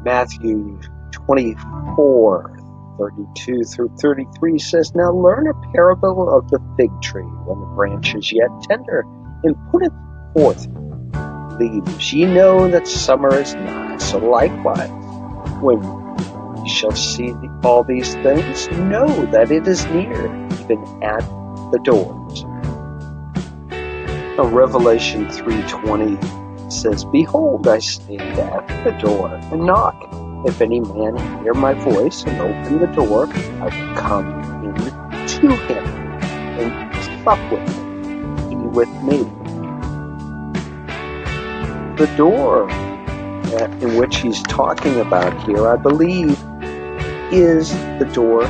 Matthew 24:32 through 33 says, "Now learn a parable of the fig tree. When the branch is yet tender and putteth forth leaves, ye know that summer is nigh. So likewise, when ye shall see all these things, know that it is near, even at the doors." Now, Revelation 3:20 says, "Behold, I stand at the door and knock. If any man hear my voice and open the door, I will come in to him and sup with him, he with me." The door in which he's talking about here, I believe, is the door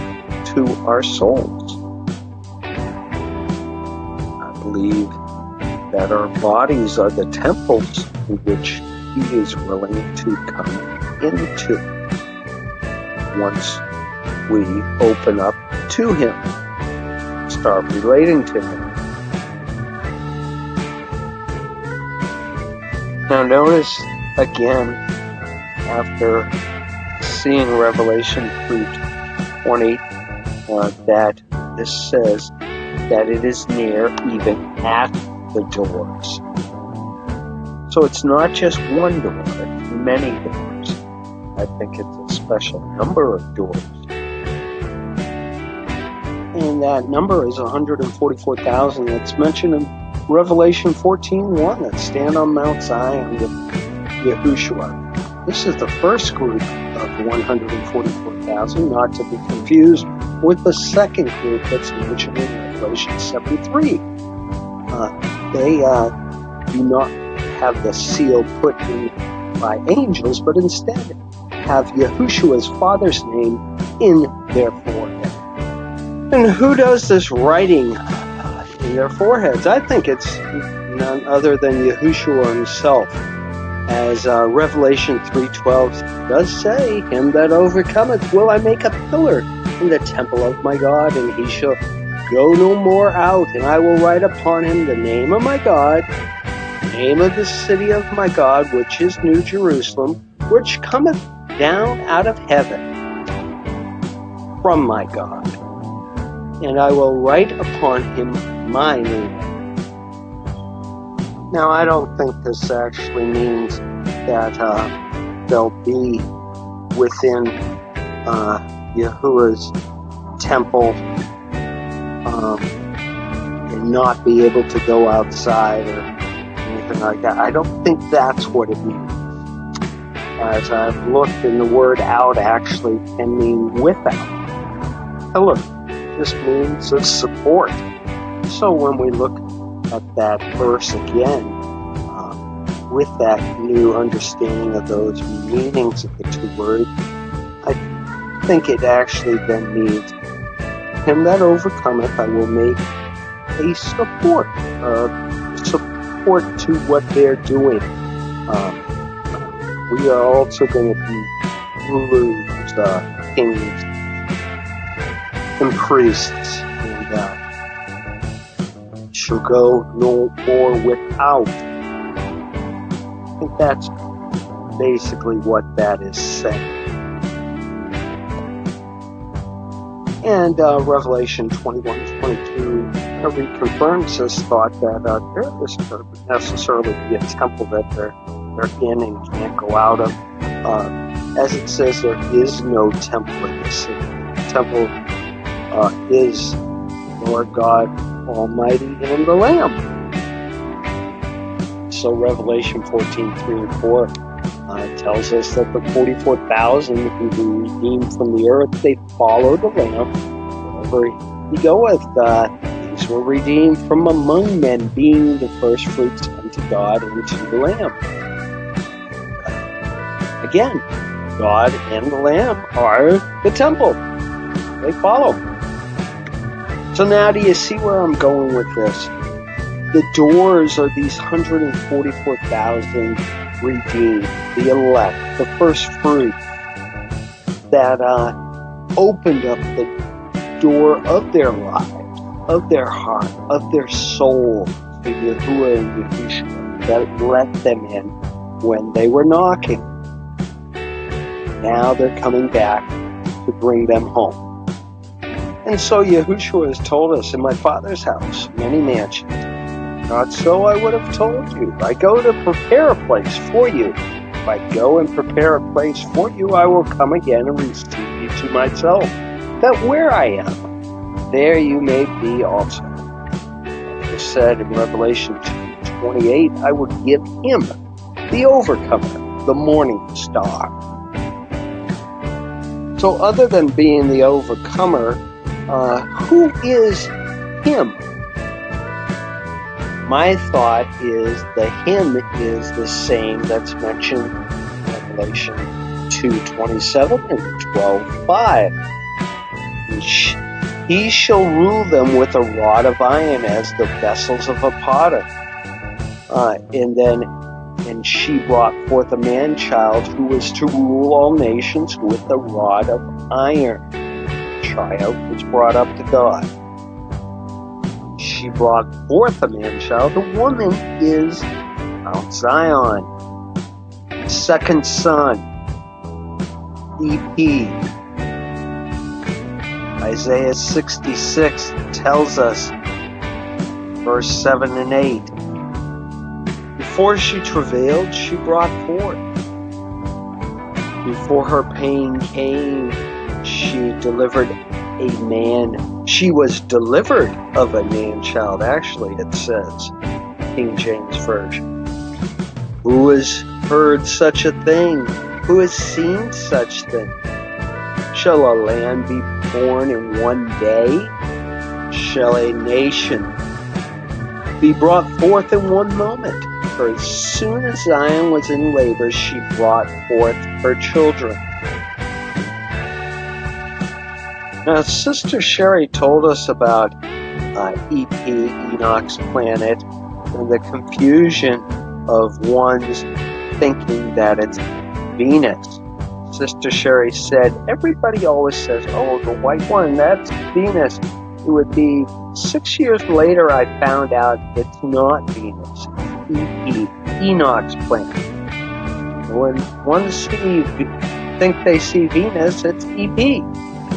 to our souls. I believe that our bodies are the temples in which he is willing to come into once we open up to him, start relating to him. Now notice again, after seeing Revelation 3:20, that this says that it is near, even at the doors. So it's not just one door, it's many doors. I think it's a special number of doors. And that number is 144,000 that's mentioned in Revelation 14:1, that stand on Mount Zion with Yahushua. This is the first group of 144,000, not to be confused with the second group that's mentioned in Revelation 7:3. They do not have the seal put in by angels, but instead have Yahushua's father's name in their forehead. And who does this writing in their foreheads? I think it's none other than Yahushua himself. As Revelation 3:12 does say, "Him that overcometh will I make a pillar in the temple of my God, and he shall go no more out, and I will write upon him the name of my God, the name of the city of my God, which is New Jerusalem, which cometh down out of heaven from my God. And I will write upon him my name." Now, I don't think this actually means that they'll be within Yahuwah's temple and not be able to go outside or anything like that. I don't think that's what it means. As I've looked, in the word "out" actually can mean without. Pillar just means a support. So when we look at that verse again, with that new understanding of those meanings of the two words, I think it actually then means, "Him that overcometh, I will make a support to what they're doing." We are also going to be rulers, kings, and priests, and shall go no more without. I think that's basically what that is saying. And Revelation 21:22 reconfirms this thought that there isn't necessarily be a temple that they're in and can't go out of. As it says, there is no temple in the city. The temple is Lord God Almighty and the Lamb. So Revelation 14:3-4 tells us that the 44,000 who were redeemed from the earth, they follow the Lamb wherever he goeth. These were redeemed from among men, being the first fruits unto God and to the Lamb. Again, God and the Lamb are the temple. They follow. So now do you see where I'm going with this? The doors are these 144,000 redeemed, the elect, the first fruit that opened up the door of their lives, of their heart, of their soul to Yahuwah and Yahushua, that let them in when they were knocking. Now they're coming back to bring them home. And so Yahushua has told us, in my Father's house, many mansions. Not so I would have told you. I go to prepare a place for you. If I go and prepare a place for you, I will come again and receive you to myself, that where I am, there you may be also. It said in Revelation 2:28, I will give him, the overcomer, the morning star. So other than being the overcomer, who is him? My thought is the him is the same that's mentioned in Revelation 2:27 and 12:5. He shall rule them with a rod of iron as the vessels of a potter. And she brought forth a man-child who was to rule all nations with a rod of iron. The child was brought up to God. She brought forth a man-child. The woman is Mount Zion. Second son, EP. Isaiah 66 tells us, verse 7 and 8, before she travailed, she brought forth. Before her pain came, she delivered a man. She was delivered of a man-child, actually, it says, King James Version. Who has heard such a thing? Who has seen such thing? Shall a land be born in one day? Shall a nation be brought forth in one moment? For as soon as Zion was in labor, she brought forth her children. Now, Sister Sherry told us about EP, Enoch's planet, and the confusion of one's thinking that it's Venus. Sister Sherry said, everybody always says, oh, the white one, that's Venus. It would be 6 years later I found out it's not Venus. It's EP, Enoch's planet. When one think they see Venus, it's EP.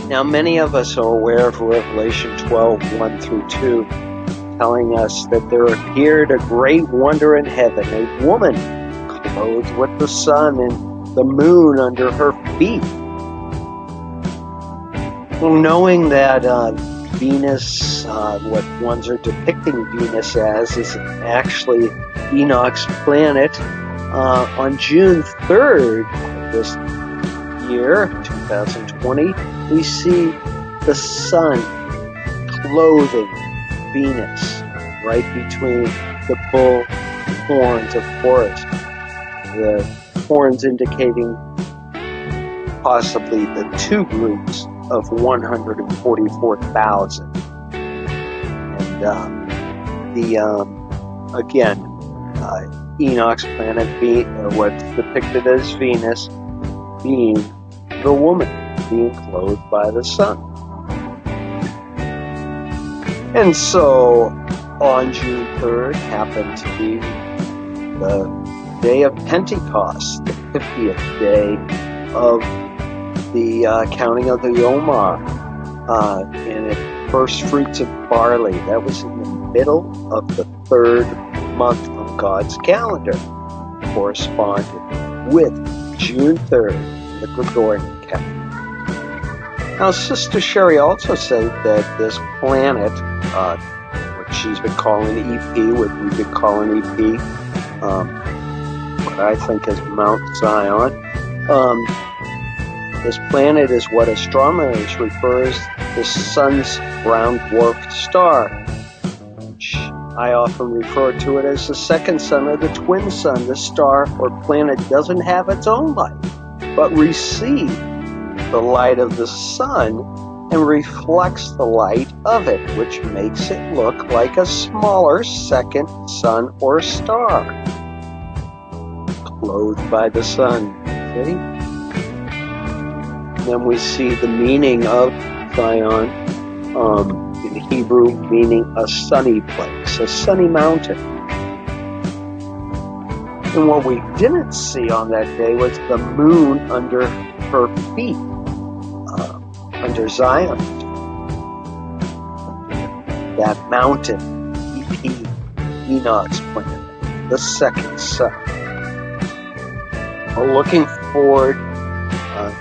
Now, many of us are aware of Revelation 12, 1 through 2, telling us that there appeared a great wonder in heaven, a woman clothed with the sun and the moon under her feet. Well, knowing that Venus, what ones are depicting Venus as, is actually Enoch's planet, on June 3rd of this year, 2020, we see the sun clothing Venus right between the bull horns of Horus. The horns indicating possibly the two groups of 144,000. And Enoch's planet being what's depicted as Venus being the woman being clothed by the sun. And so on June 3rd happened to be the day of Pentecost, the 50th day of the counting of the Yomar, and it first fruits of barley. That was in the middle of the third month on God's calendar, corresponded with June 3rd in the Gregorian calendar. Now, Sister Sherry also said that this planet, what she's been calling EP, what we've been calling EP, what I think is Mount Zion, this planet is what astronomers refers to the sun's brown dwarf star. I often refer to it as the second sun or the twin sun. The star or planet doesn't have its own light, but receives the light of the sun and reflects the light of it, which makes it look like a smaller second sun or star, clothed by the sun. See? Then we see the meaning of Zion in Hebrew, meaning a sunny place, a sunny mountain. And what we didn't see on that day was the moon under her feet, under Zion, that mountain, EP, Enoch's planet, the second sun. We're looking forward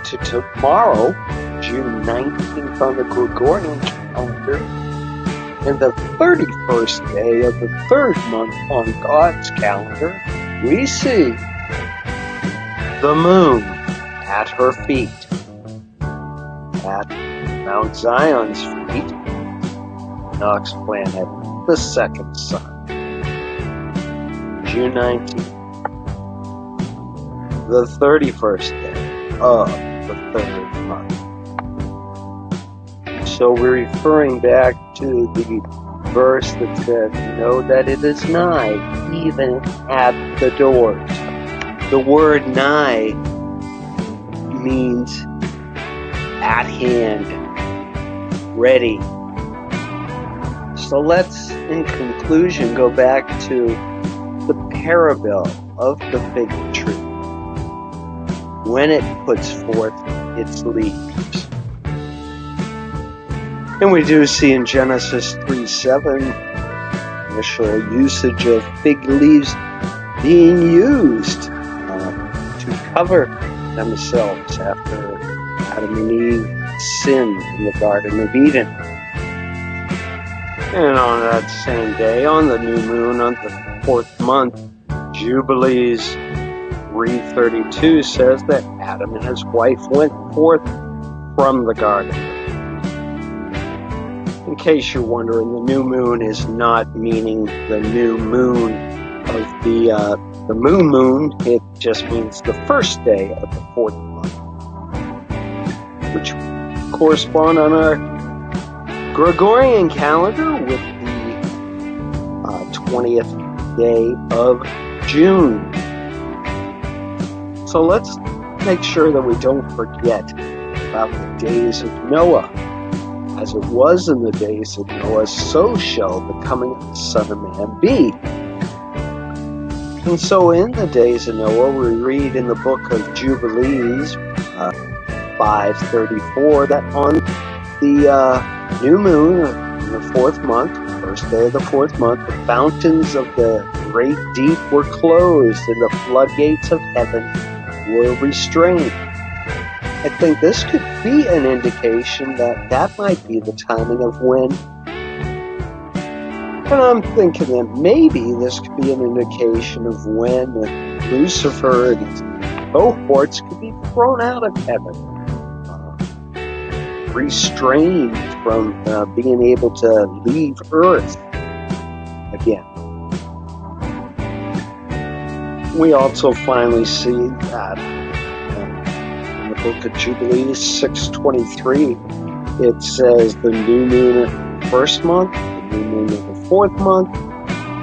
to tomorrow, June 19th on the Gregorian calendar, and the 31st day of the third month on God's calendar. We see the moon at her feet, at Mount Zion's feet, Enoch's planet, the second sun, June 19th, the 31st day of the third month. So we're referring back to the verse that says, know that it is nigh, even at the doors. The word nigh means at hand, ready. So let's, in conclusion, go back to the parable of the fig tree when it puts forth its leaves. And we do see in Genesis 3:7 initial usage of fig leaves being used to cover themselves after Adam and Eve sinned in the Garden of Eden. And on that same day, on the new moon, on the fourth month, Jubilees 3:32 says that Adam and his wife went forth from the garden. In case you're wondering, the new moon is not meaning the new moon of the moon. It just means the first day of the fourth month, which correspond on our Gregorian calendar with the 20th day of June. So let's make sure that we don't forget about the days of Noah. As it was in the days of Noah, so shall the coming of the Son of Man be. And so in the days of Noah, we read in the book of Jubilees 5:34 that on the new moon in the fourth month, first day of the fourth month, the fountains of the great deep were closed and the floodgates of heaven were restrained. I think this could be an indication that might be the timing of when. And I'm thinking that maybe this could be an indication of when Lucifer and his cohorts could be thrown out of heaven, restrained from being able to leave Earth again. We also finally see that in the book of Jubilees 6:23, it says the new moon of the first month, the new moon of the fourth month,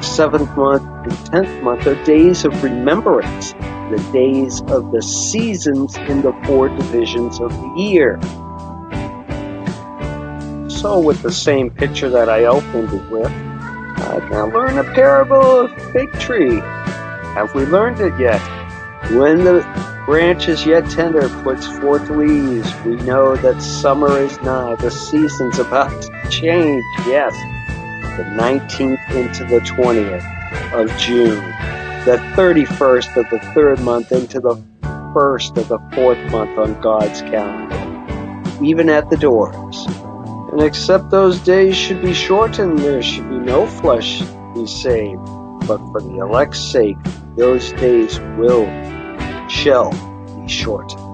seventh month, and 10th month are days of remembrance, the days of the seasons in the four divisions of the year. So with the same picture that I opened it with, I've now learned a parable of the fig tree. Have we learned it yet? When the branch is yet tender, puts forth leaves, we know that summer is nigh, the season's about to change. Yes, the 19th into the 20th of June, the 31st of the third month into the first of the fourth month on God's calendar, even at the doors. And except those days should be shortened, there should be no flesh be saved. But for the elect's sake, those days shall be shortened.